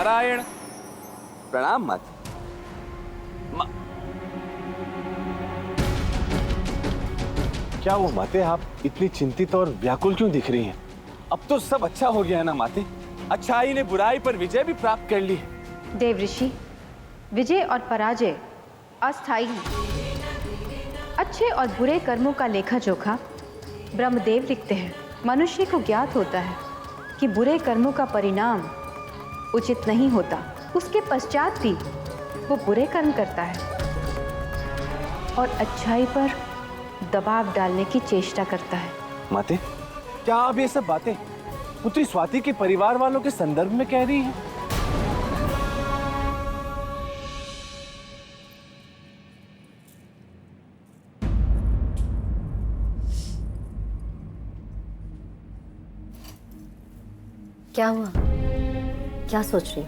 नारायण। प्रणाम माते। क्या हुआ माते, आप इतनी चिंतित और व्याकुल क्यों दिख रही हैं? अब तो सब अच्छा हो गया है ना माते। अच्छाई ने बुराई पर विजय भी प्राप्त कर ली है। देव ऋषि, विजय और पराजय अस्थायी हैं। अच्छे और बुरे कर्मों का लेखा जोखा ब्रह्मदेव लिखते हैं। मनुष्य को ज्ञात होता है कि बुरे कर्मों का परिणाम उचित नहीं होता, उसके पश्चात भी वो बुरे कर्म करता है और अच्छाई पर दबाव डालने की चेष्टा करता है। माते, क्या आप ये सब बातें पुत्री स्वाति के परिवार वालों के संदर्भ में कह रही हैं? क्या हुआ? क्या सोच रही हो?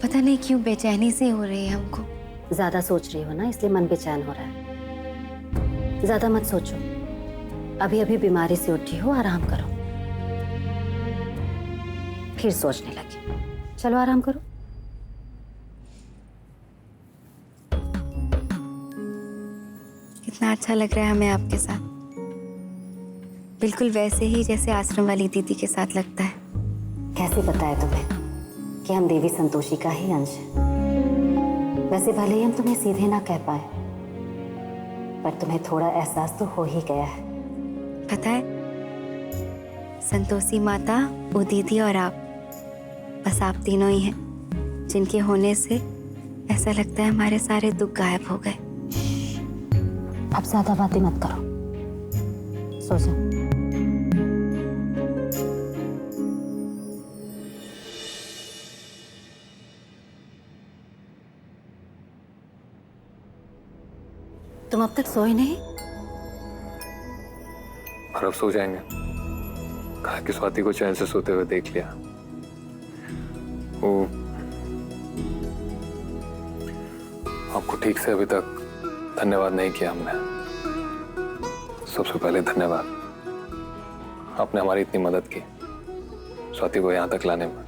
पता नहीं क्यों बेचैनी से हो रही है हमको। ज्यादा सोच रही हो ना, इसलिए मन बेचैन हो रहा है। ज्यादा मत सोचो, अभी अभी बीमारी से उठी हो, आराम करो। फिर सोचने लगी। चलो आराम करो। कितना अच्छा लग रहा है हमें आपके साथ, बिल्कुल वैसे ही जैसे आश्रम वाली दीदी के साथ लगता है। कैसे बताए तुम्हें कि हम देवी संतोषी का ही अंश हैं। वैसे भले ही हम तुम्हें सीधे ना कह पाए, पर तुम्हें थोड़ा एहसास तो हो ही गया है। पता है, संतोषी माता, वो दीदी और आप, बस आप तीनों ही हैं जिनके होने से ऐसा लगता है हमारे सारे दुख गायब हो गए। अब ज्यादा बातें मत करो, सो जाओ। तुम अब तक सोए नहीं? और अब सो जाएंगे। कहा कि स्वाति को चैन से सोते हुए देख लिया। वो आपको ठीक से अभी तक धन्यवाद नहीं किया हमने। सबसे पहले धन्यवाद, आपने हमारी इतनी मदद की स्वाति को यहाँ तक लाने में।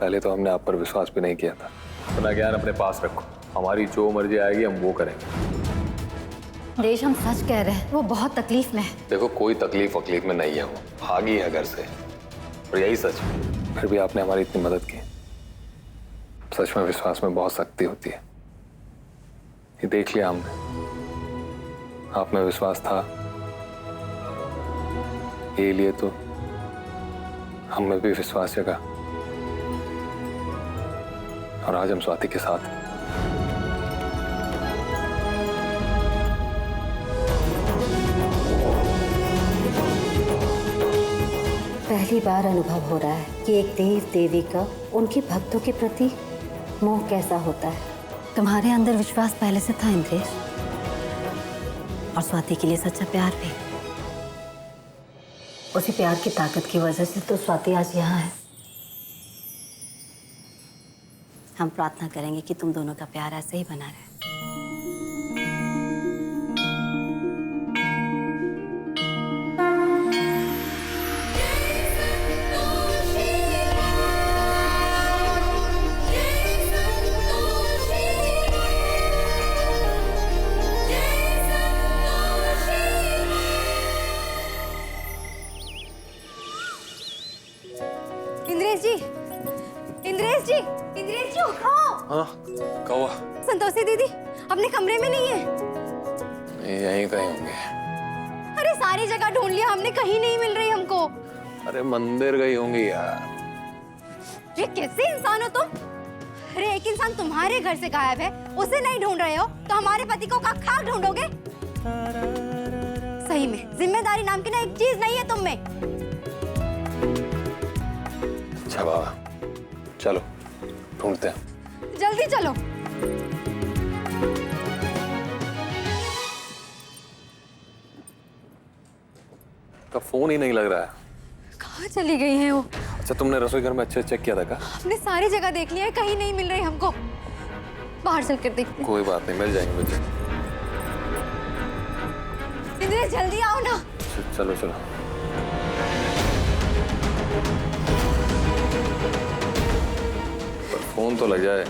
पहले तो हमने आप पर विश्वास भी नहीं किया था। अपना ज्ञान अपने पास रखो, हमारी जो मर्जी आएगी हम वो करेंगे। देश, हम सच कह रहे हैं, वो बहुत तकलीफ में है। देखो, कोई तकलीफ वकलीफ में नहीं है, वो भागी है घर से, और यही सच है। फिर भी आपने हमारी इतनी मदद की। सच में विश्वास में बहुत शक्ति होती है। ये देख लिया हमने, आप में विश्वास था, ये लिए तो हम में भी विश्वास जगा, और आज हम स्वाति के साथ हैं। पहली बार अनुभव हो रहा है कि एक देव देवी का उनके भक्तों के प्रति मोह कैसा होता है। तुम्हारे अंदर विश्वास पहले से था इंद्रेश, और स्वाति के लिए सच्चा प्यार भी। उसी प्यार की ताकत की वजह से तो स्वाति आज यहाँ है। हम प्रार्थना करेंगे कि तुम दोनों का प्यार ऐसे ही बना रहे। इंद्रेश जी, इंद्रेश जी उठो। हाँ, क्या हुआ? संतोषी दीदी अपने कमरे में नहीं है। यहीं कहीं होंगे। अरे सारी जगह ढूंढ लिया हमने, कहीं नहीं मिल रही हमको। अरे मंदिर गई होंगी यार। ये कैसे इंसान हो तुम? अरे एक इंसान तुम्हारे घर से गायब है, उसे नहीं ढूंढ रहे हो तो हमारे पति को कहाँ ढूंढोगे? सही में जिम्मेदारी नाम की ना एक चीज नहीं है तुम में। अच्छा बाबा, चलो ढूंढते हैं। जल्दी चलो। का फोन ही नहीं लग रहा है। कहाँ चली गई है वो? अच्छा, तुमने रसोई घर में अच्छे चेक किया था क्या? हमने सारी जगह देख लिया है, कहीं नहीं मिल रही हमको। बाहर चल कर देखते हैं। कोई बात नहीं, मिल जाएंगे मुझे। इंद्रेश जल्दी आओ ना। चलो चलो। खून तो लग जाए।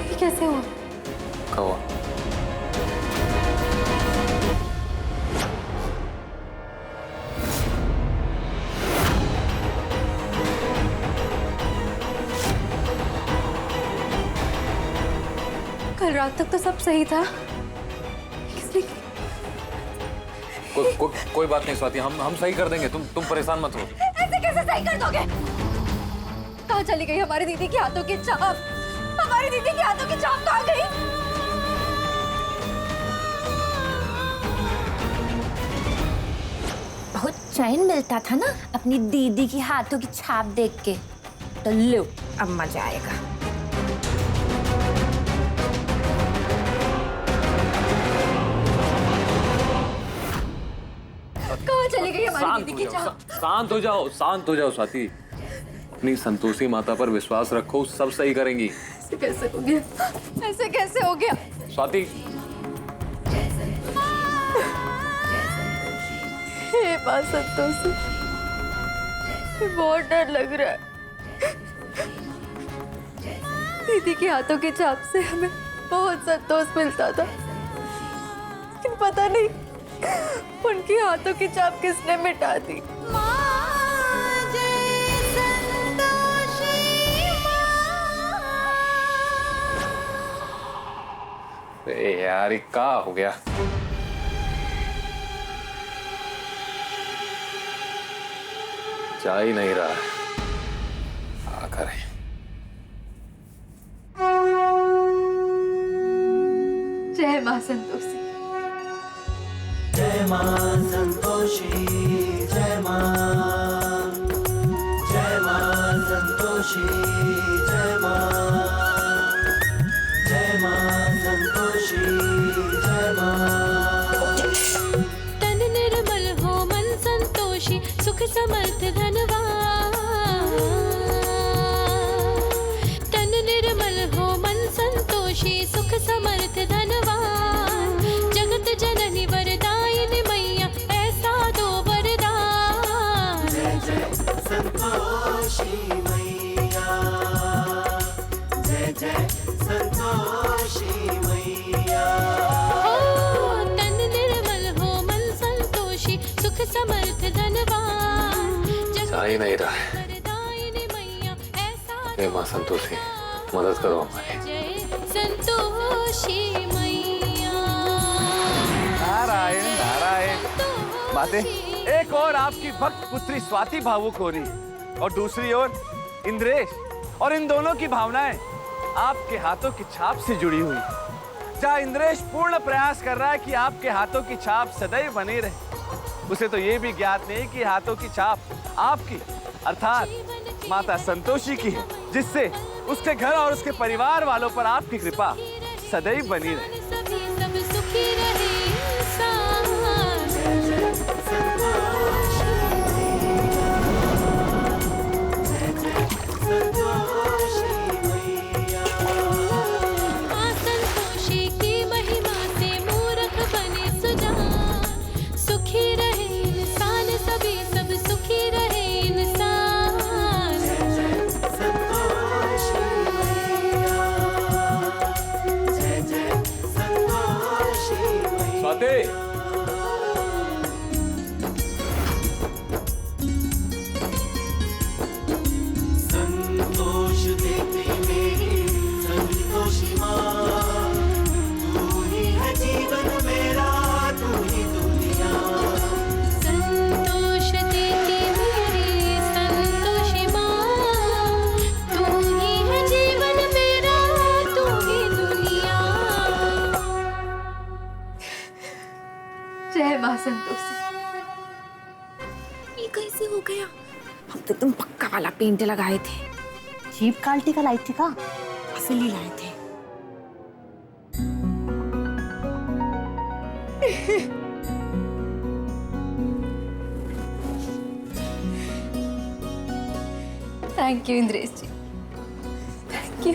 ये कैसे हुआ? कहो। कल रात तक तो सब सही था। किसने कोई बात नहीं स्वाति, हम सही कर देंगे, तुम परेशान मत हो। ऐसे कैसे सही कर दोगे? कहाँ चली गई हमारी दीदी के हाथों की छाप? हमारी दीदी के हाथों की छाप कहाँ गई? बहुत चैन मिलता था ना अपनी दीदी की हाथों की छाप देख के। तो लो, अब मजा आएगा। कहाँ चली गई हमारी दीदी की छाप? शांत हो जाओ स्वाति। अपनी संतोषी माता पर विश्वास रखो, सब सही करेंगी। ऐसे कैसे हो गया? ऐसे कैसे हो गया? स्वाति, हे मां संतोषी, बहुत डर लग रहा है। दीदी के हाथों की छाप से हमें बहुत संतोष मिलता था, लेकिन पता नहीं उनकी हाथों की छाप किसने मिटा दी। यार ये क्या हो गया? जा ही नहीं रहा है। क्या करें? जय मां संतोषी। जय मां संतोषी, जय मां संतोषी, जय मां संतोषी, जय मां। तन निर्मल हो मन संतोषी, सुख समर्थ धनवान। तन निर्मल हो मन संतोषी, सुख समर्थ धनवान। जगत जननी वरदायिनी मैया, ऐसा दो वरदान। जय जय संतोषी मैया, जय जय संतोषी मैया। ओ, तन निर्मल हो मन संतोषी, सुख समर्थ धनवान। जा ही नहीं रहा है। वरदायिनी मैया, ऐसा हे मां संतोषी, मदद करो हमारी। जय संतोषी मैया। नारायण नारायण। माते, एक और आपकी भक्त पुत्री स्वाति भावुक हो रही और दूसरी ओर इंद्रेश, और इन दोनों की भावनाएं आपके हाथों की छाप से जुड़ी हुई। जहाँ इंद्रेश पूर्ण प्रयास कर रहा है कि आपके हाथों की छाप सदैव बनी रहे, उसे तो ये भी ज्ञात नहीं कि हाथों की छाप आपकी अर्थात माता संतोषी की है, जिससे उसके घर और उसके परिवार वालों पर आपकी कृपा सदैव बनी रहे। सभी सब सुखी रहे इंसान। मां संतोषी की महिमा से मूर्ख बने सुजान। सुखी रहे इंसान, सभी सब सुखी रहे इंसान। स्वाति, संतोष देती मेरी संतोषी माँ, तू ही है जीवन मेरा, तू ही दुनिया। संतोष देती मेरी संतोषी माँ, तू ही है जीवन मेरा, तू ही दुनिया। जय मां संतोषी। ये कैसे हो गया? हम तो तुम पक्का वाला पेंट लगाए थे। चीप क्वालिटी का लाए थे का? असली लाए थे। Thank you Indresh ji, thank you.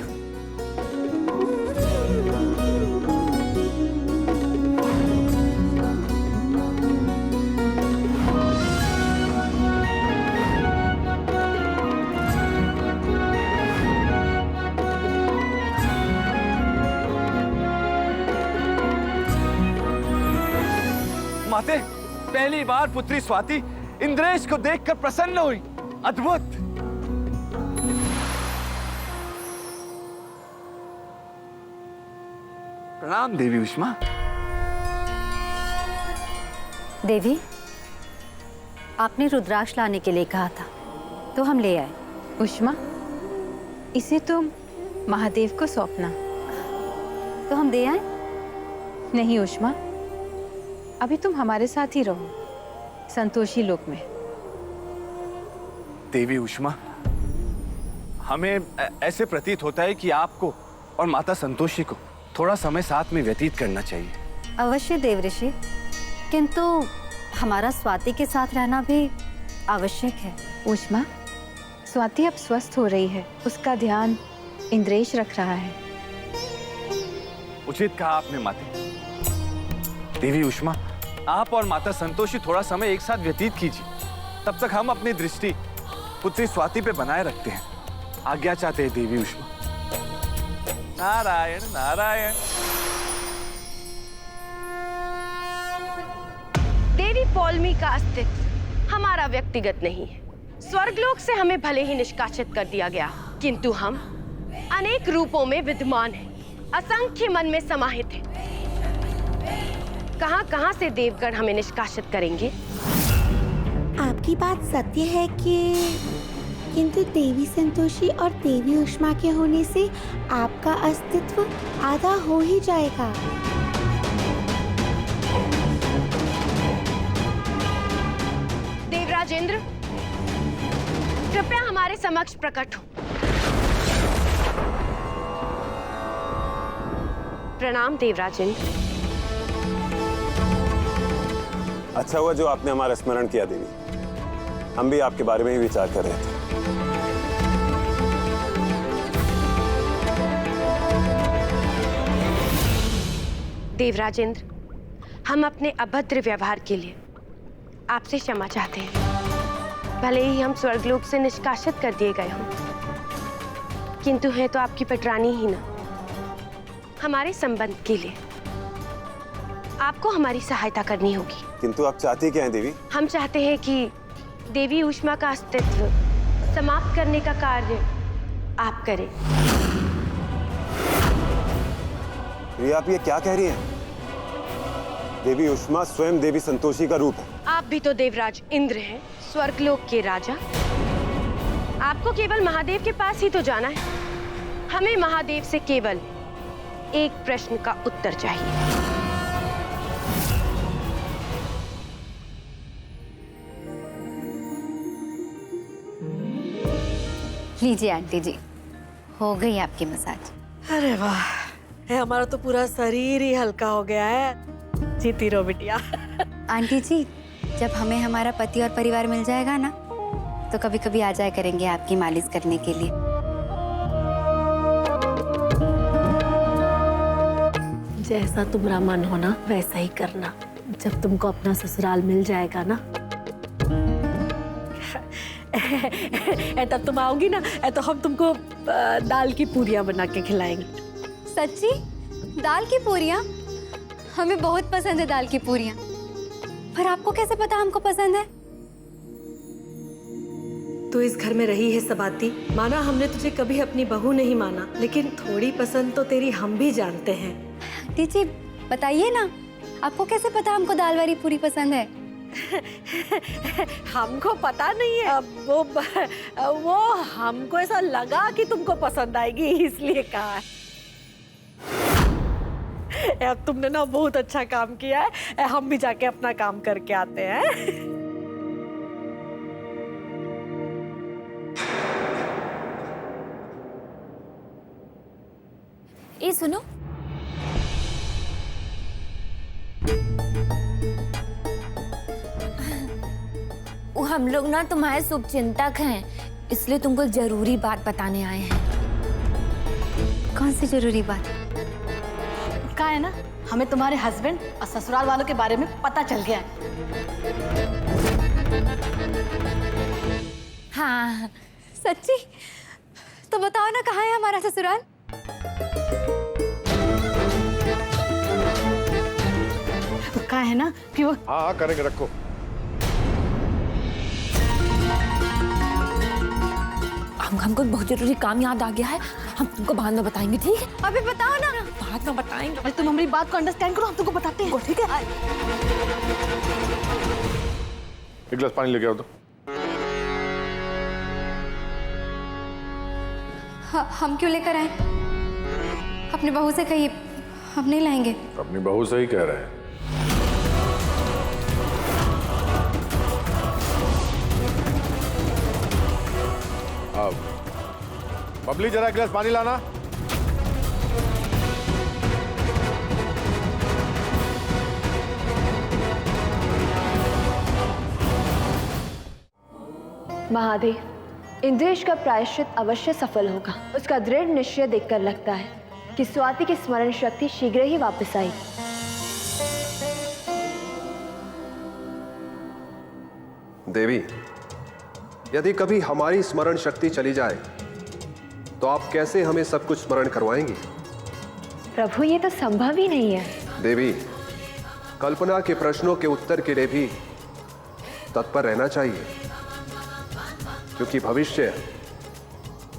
माते, पहली बार पुत्री स्वाति इंद्रेश को देखकर प्रसन्न हुई। अद्भुत। प्रणाम देवी उष्मा। देवी, आपने रुद्राक्ष लाने के लिए कहा था तो हम ले आए। उष्मा, इसे तुम महादेव को सौंपना। तो हम दे आए? नहीं उष्मा, अभी तुम हमारे साथ ही रहो, संतोषी लोक में। देवी उष्मा, हमें ऐसे प्रतीत होता है कि आपको और माता संतोषी को थोड़ा समय साथ में व्यतीत करना चाहिए। अवश्य देव ऋषि, किंतु हमारा स्वाति के साथ रहना भी आवश्यक है। उष्मा, स्वाति अब स्वस्थ हो रही है, उसका ध्यान इंद्रेश रख रहा है। उचित कहा आपने माते। देवी उष्मा, आप और माता संतोषी थोड़ा समय एक साथ व्यतीत कीजिए, तब तक हम अपनी दृष्टि पुत्री स्वाति पे बनाए रखते हैं। आज्ञा चाहते हैं देवी उष्मा। नारायण नारायण। देवी पौलमी का अस्तित्व हमारा व्यक्तिगत नहीं है। स्वर्गलोक से हमें भले ही निष्कासित कर दिया गया, किंतु हम अनेक रूपों में विद्यमान हैं, असंख्य मन में समाहित हैं। कहां-कहां से देवगण हमें निष्कासित करेंगे। आपकी बात सत्य है किंतु देवी संतोषी और देवी उष्मा के होने से आपका अस्तित्व आधा हो ही जाएगा। देवराजेंद्र, कृपया हमारे समक्ष प्रकट हो। प्रणाम देवराजेंद्र। अच्छा हुआ जो आपने हमारा स्मरण किया देवी, हम भी आपके बारे में ही विचार कर रहे थे। देवराजेंद्र, हम अपने अभद्र व्यवहार के लिए आपसे क्षमा चाहते हैं। भले ही हम स्वर्गलोक से निष्कासित कर दिए गए हों, किंतु है तो आपकी पटरानी ही ना। हमारे संबंध के लिए आपको हमारी सहायता करनी होगी। किंतु आप चाहती क्या हैं देवी? हम चाहते हैं कि देवी उष्मा का अस्तित्व समाप्त करने का कार्य आप करें। ये आप ये क्या कह रही हैं? देवी उष्मा स्वयं देवी संतोषी का रूप है। आप भी तो देवराज इंद्र हैं, स्वर्गलोक के राजा। आपको केवल महादेव के पास ही तो जाना है। हमें महादेव से केवल एक प्रश्न का उत्तर चाहिए। लीजिए आंटी जी, हो गई आपकी मसाज। अरे वाह, है हमारा तो पूरा शरीर ही हल्का हो गया है। जीती रहो बिटिया। आंटी जी, जब हमें हमारा पति और परिवार मिल जाएगा ना, तो कभी कभी आ जाया करेंगे आपकी मालिश करने के लिए। जैसा तुम्हारा मन हो ना वैसा ही करना। जब तुमको अपना ससुराल मिल जाएगा ना, तब तुम आओगी ना, तो हम तुमको दाल की पूरियां बना के खिलाएंगे। सच्ची? दाल की पूरियां? हमें बहुत पसंद है दाल की पूरियां। पर आपको कैसे पता हमको पसंद है? तू इस घर में रही है सबाती, माना हमने तुझे कभी अपनी बहू नहीं माना, लेकिन थोड़ी पसंद तो तेरी हम भी जानते हैं। आंटी जी बताइए ना, आपको कैसे पता हमको दाल वाली पूरी पसंद है? हमको पता नहीं है, वो हमको ऐसा लगा कि तुमको पसंद आएगी, इसलिए कहा है। अब तुमने ना बहुत अच्छा काम किया है। हम भी जाके अपना काम करके आते हैं। ये सुनो, हम लोग ना तुम्हारे शुभ चिंतक हैं, इसलिए तुमको जरूरी बात बताने आए हैं। कौन सी जरूरी बात? का है ना, हमें तुम्हारे हस्बैंड और ससुराल वालों के बारे में पता चल गया है। हाँ। सच्ची? तो बताओ ना, कहाँ है हमारा ससुराल? रखा है ना कि वो। हाँ हाँ करेंगे, रखो। हमको बहुत जरूरी काम याद आ गया है, हम तुमको बाद में बताएंगे, ठीक है? अभी बताओ ना। बाद में बताएंगे। अरे तुम हमारी बात को अंडरस्टैंड करो, हम तुमको बताते हैं, ठीक है? एक गिलास पानी लेके आओ तो। हम क्यों लेकर आए? अपने बहू से कहिए, हम नहीं लाएंगे। अपनी बहू से ही कह रहे हैं। अब बबली जरा एक गिलास पानी लाना। महादेव, इंद्रेश का प्रायश्चित अवश्य सफल होगा। उसका दृढ़ निश्चय देखकर लगता है कि स्वाति की स्मरण शक्ति शीघ्र ही वापस आएगी। देवी, यदि कभी हमारी स्मरण शक्ति चली जाए तो आप कैसे हमें सब कुछ स्मरण करवाएंगी? प्रभु, ये तो संभव ही नहीं है। देवी, कल्पना के प्रश्नों के उत्तर के लिए भी तत्पर रहना चाहिए, क्योंकि भविष्य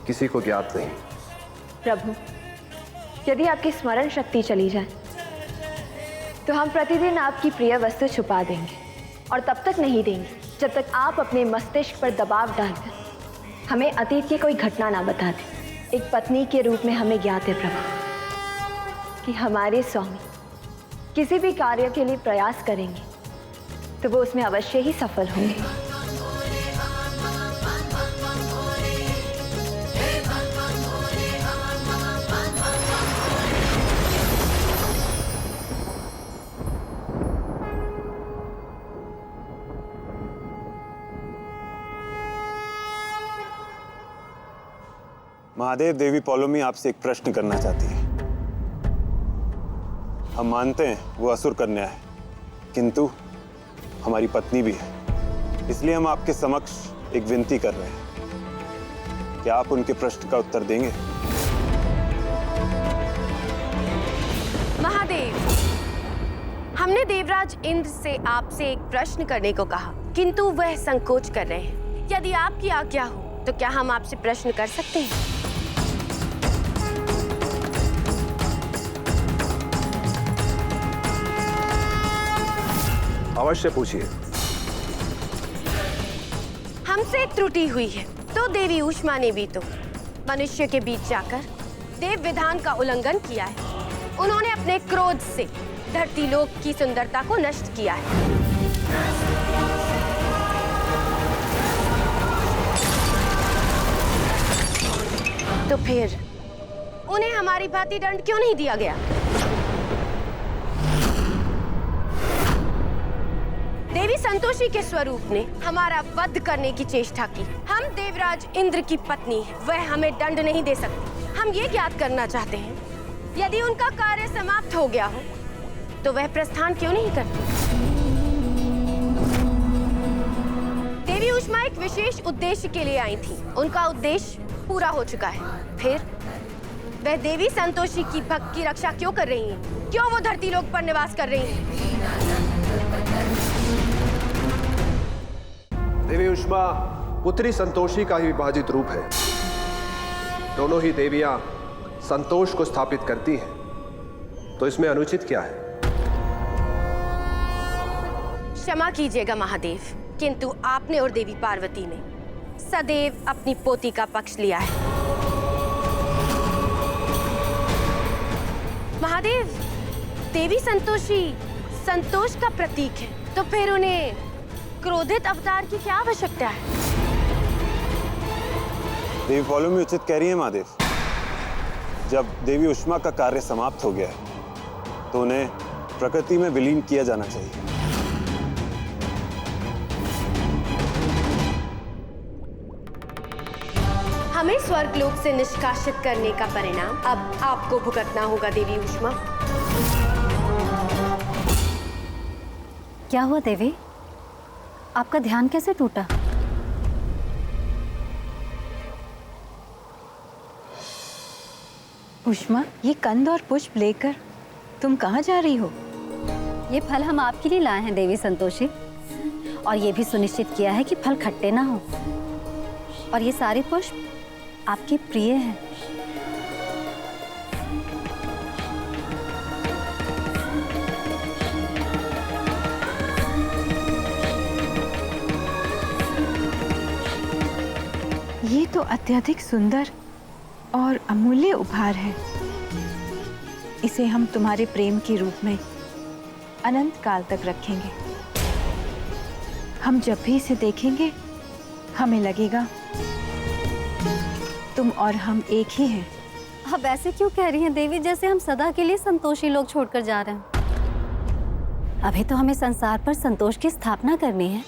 किसी को ज्ञात नहीं। प्रभु, यदि आपकी स्मरण शक्ति चली जाए तो हम प्रतिदिन आपकी प्रिय वस्तु छुपा देंगे, और तब तक नहीं देंगे जब तक आप अपने मस्तिष्क पर दबाव डालकर हमें अतीत की कोई घटना ना बता दें। एक पत्नी के रूप में हमें ज्ञात है प्रभु कि हमारे स्वामी किसी भी कार्य के लिए प्रयास करेंगे तो वो उसमें अवश्य ही सफल होंगे। महादेव, देवी पौलोमी आपसे एक प्रश्न करना चाहती है। हम मानते हैं वो असुर कन्या है, किंतु हमारी पत्नी भी है, इसलिए हम आपके समक्ष एक विनती कर रहे हैं। क्या आप उनके प्रश्न का उत्तर देंगे? महादेव, हमने देवराज इंद्र से आपसे एक प्रश्न करने को कहा, किंतु वह संकोच कर रहे हैं। यदि आपकी आज्ञा हो तो क्या हम आपसे प्रश्न कर सकते हैं? अवश्य पूछिए। हमसे एक त्रुटि हुई है, तो देवी ऊष्मा ने भी तो मनुष्य के बीच जाकर देव विधान का उल्लंघन किया है। उन्होंने अपने क्रोध से धरती लोक की सुंदरता को नष्ट किया है। तो फिर उन्हें हमारी भांति दंड क्यों नहीं दिया गया? देवी संतोषी के स्वरूप ने हमारा वध करने की चेष्टा की। हम देवराज इंद्र की पत्नी हैं, वह हमें दंड नहीं दे सकती। हम ये ज्ञात करना चाहते हैं, यदि उनका कार्य समाप्त हो गया हो तो वह प्रस्थान क्यों नहीं करती? देवी ऊष्मा एक विशेष उद्देश्य के लिए आई थी, उनका उद्देश्य पूरा हो चुका है। फिर वह देवी संतोषी की भक्त की रक्षा क्यों कर रही हैं? क्यों वो धरती लोक पर निवास कर रही हैं? देवी ऊष्मा पुत्री संतोषी का ही विभाजित रूप है। दोनों ही देवियां संतोष को स्थापित करती हैं, तो इसमें अनुचित क्या है? क्षमा कीजिएगा महादेव, किंतु आपने और देवी पार्वती ने सदैव अपनी पोती का पक्ष लिया है। महादेव, देवी संतोषी संतोष का प्रतीक है, तो फिर उन्हें क्रोधित अवतार की क्या आवश्यकता है? देवी पौलोमी उचित कह रही है महादेव। जब देवी ऊष्मा का कार्य समाप्त हो गया है तो उन्हें प्रकृति में विलीन किया जाना चाहिए। हमें स्वर्गलोक से निष्कासित करने का परिणाम अब आपको भुगतना होगा देवी ऊष्मा। क्या हुआ देवी? आपका ध्यान कैसे टूटा? उष्मा, ये कंद और पुष्प लेकर तुम कहाँ जा रही हो? ये फल हम आपके लिए लाए हैं देवी संतोषी, और ये भी सुनिश्चित किया है कि फल खट्टे ना हो। और ये सारे पुष्प आपके प्रिय हैं। ये तो अत्यधिक सुंदर और अमूल्य उपहार है। इसे हम तुम्हारे प्रेम के रूप में अनंत काल तक रखेंगे। हम जब भी इसे देखेंगे हमें लगेगा तुम और हम एक ही हैं। आप ऐसे क्यों कह रही हैं देवी, जैसे हम सदा के लिए संतोषी लोग छोड़कर जा रहे हैं। अभी तो हमें संसार पर संतोष की स्थापना करनी है।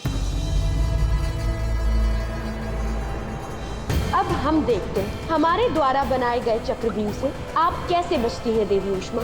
अब हम देखते हैं हमारे द्वारा बनाए गए चक्रव्यूह से आप कैसे बचती हैं देवी उष्मा।